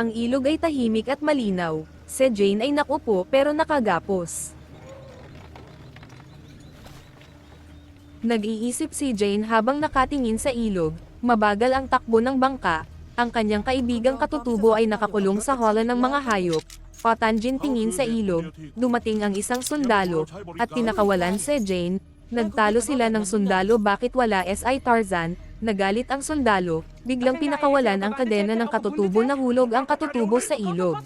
Ang ilog ay tahimik at malinaw. Si Jane ay nakupo pero nakagapos. Nag-iisip si Jane habang nakatingin sa ilog. Mabagal ang takbo ng bangka. Ang kanyang kaibigang katutubo ay nakakulong sa holo ng mga hayop. Patanjin tingin sa ilog, dumating ang isang sundalo, at tinakawalan si Jane. Nagtalo sila ng sundalo bakit wala si Tarzan. Nagalit ang sundalo, biglang pinakawalan ang kadena ng katutubo na hulog ang katutubo sa ilog.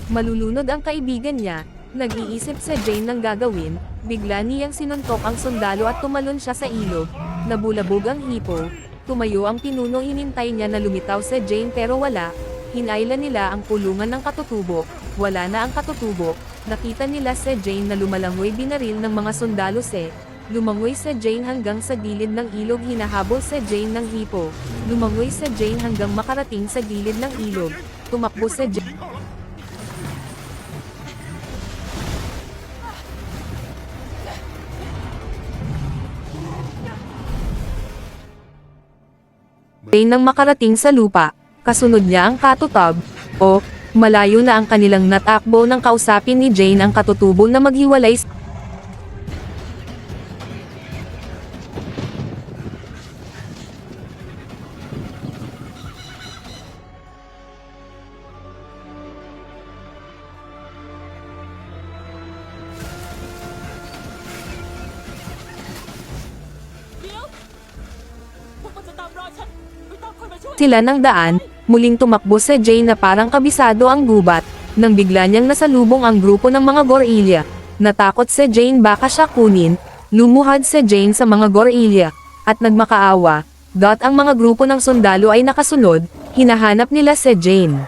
Malulunod ang kaibigan niya, nag-iisip si Jane ng gagawin, bigla niyang sinuntok ang sundalo at tumalon siya sa ilog. Nabulabog ang hipo, tumayo ang pinuno, hinintay niya na lumitaw si Jane pero wala. Hinailan nila ang kulungan ng katutubo, wala na ang katutubo. Nakita nila si Jane na lumalangoy, binaril ng mga sundalo lumangoy si Jane hanggang sa gilid ng ilog, hinahabol si Jane ng hipo. Lumangoy si Jane hanggang makarating sa gilid ng ilog. Tumakbo si Jane. Nang makarating sa lupa, kasunod niya ang katutab, malayo na ang kanilang natakbo nang kausapin ni Jane ang katutubo na maghiwalay. Sila ng daan, muling tumakbo si Jane na parang kabisado ang gubat, nang bigla niyang nasalubong ang grupo ng mga gorilya. Natakot si Jane baka siya kunin, lumuhad si Jane sa mga gorilya, at nagmakaawa. Ang mga grupo ng sundalo ay nakasunod, hinahanap nila si Jane.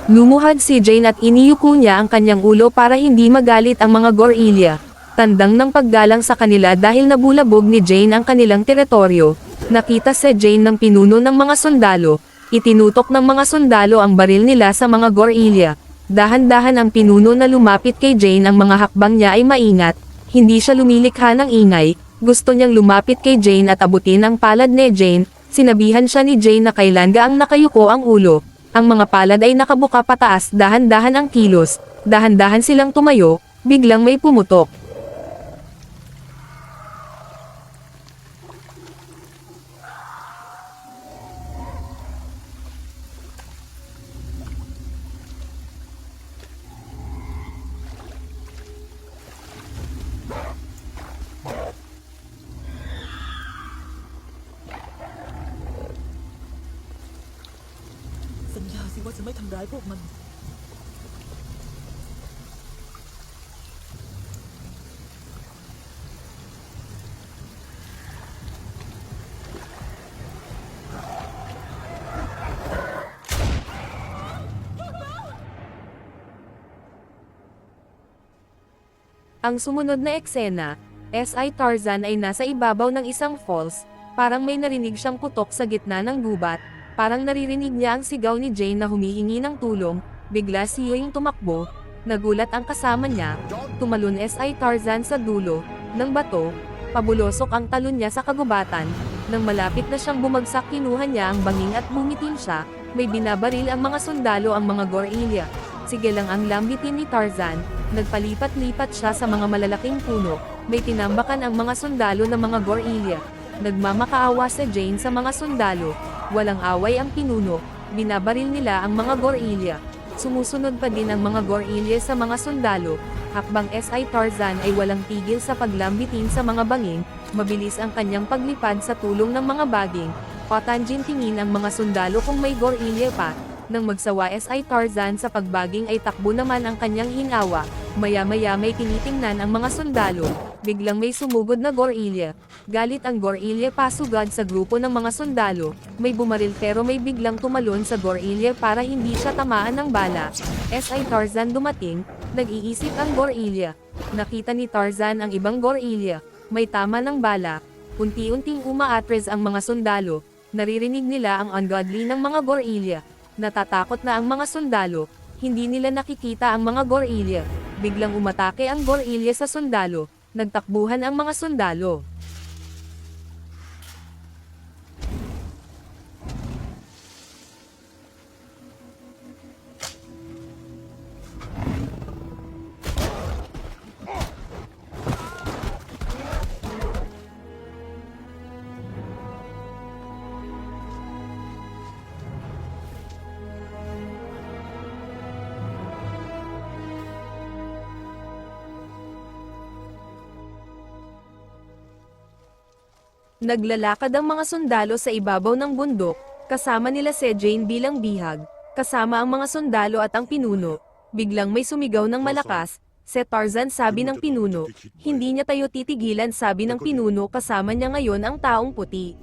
Lumuhad si Jane at iniyuko niya ang kanyang ulo para hindi magalit ang mga gorilya. Tandang ng paggalang sa kanila dahil nabulabog ni Jane ang kanilang teritoryo. Nakita si Jane ng pinuno ng mga sundalo, itinutok ng mga sundalo ang baril nila sa mga gorilya. Dahan-dahan ang pinuno na lumapit kay Jane, ang mga hakbang niya ay maingat, hindi siya lumilikha ng ingay, gusto niyang lumapit kay Jane at abutin ang palad ni Jane. Sinabihan siya ni Jane na kailan gaang nakayuko ang ulo, ang mga palad ay nakabuka pataas, dahan-dahan ang kilos, dahan-dahan silang tumayo, biglang may pumutok. Ang sumunod na eksena, si Tarzan ay nasa ibabaw ng isang falls, parang may narinig siyang putok sa gitna ng gubat, parang naririnig niya ang sigaw ni Jane na humihingi ng tulong, bigla siyang tumakbo, nagulat ang kasama niya, tumalon si Tarzan sa dulo ng bato, pabulosok ang talon niya sa kagubatan, nang malapit na siyang bumagsak kinuha niya ang banging at bumitin siya, may binabaril ang mga sundalo ang mga gorilya. Sige lang ang lambitin ni Tarzan, nagpalipat-lipat siya sa mga malalaking puno, may tinambakan ang mga sundalo ng mga gorilya. Nagmamakaawa si Jane sa mga sundalo, walang away ang pinuno, binabaril nila ang mga gorilya. Sumusunod pa din ang mga gorilya sa mga sundalo, hakbang si Tarzan ay walang tigil sa paglambitin sa mga banging, mabilis ang kanyang paglipad sa tulong ng mga baging, patanjin tingin ang mga sundalo kung may gorilya pa. Nang magsawa si Tarzan sa pagbaging ay takbo naman ang kanyang hinawa, maya-maya may tinitingnan ang mga sundalo, biglang may sumugod na gorilya. Galit ang gorilya pasugad sa grupo ng mga sundalo, may bumaril pero may biglang tumalon sa gorilya para hindi siya tamaan ng bala. Si Tarzan dumating, nag-iisip ang gorilya. Nakita ni Tarzan ang ibang gorilya, may tama ng bala. Unti-unting umaatres ang mga sundalo, naririnig nila ang ungodly ng mga gorilya. Natatakot na ang mga sundalo, hindi nila nakikita ang mga gorilya. Biglang umatake ang gorilya sa sundalo, nagtakbuhan ang mga sundalo. Naglalakad ang mga sundalo sa ibabaw ng bundok, kasama nila si Jane bilang bihag, kasama ang mga sundalo at ang pinuno. Biglang may sumigaw ng malakas, "Si Tarzan," sabi ng pinuno. "Hindi niya tayo titigilan," sabi ng pinuno, kasama niya ngayon ang taong puti.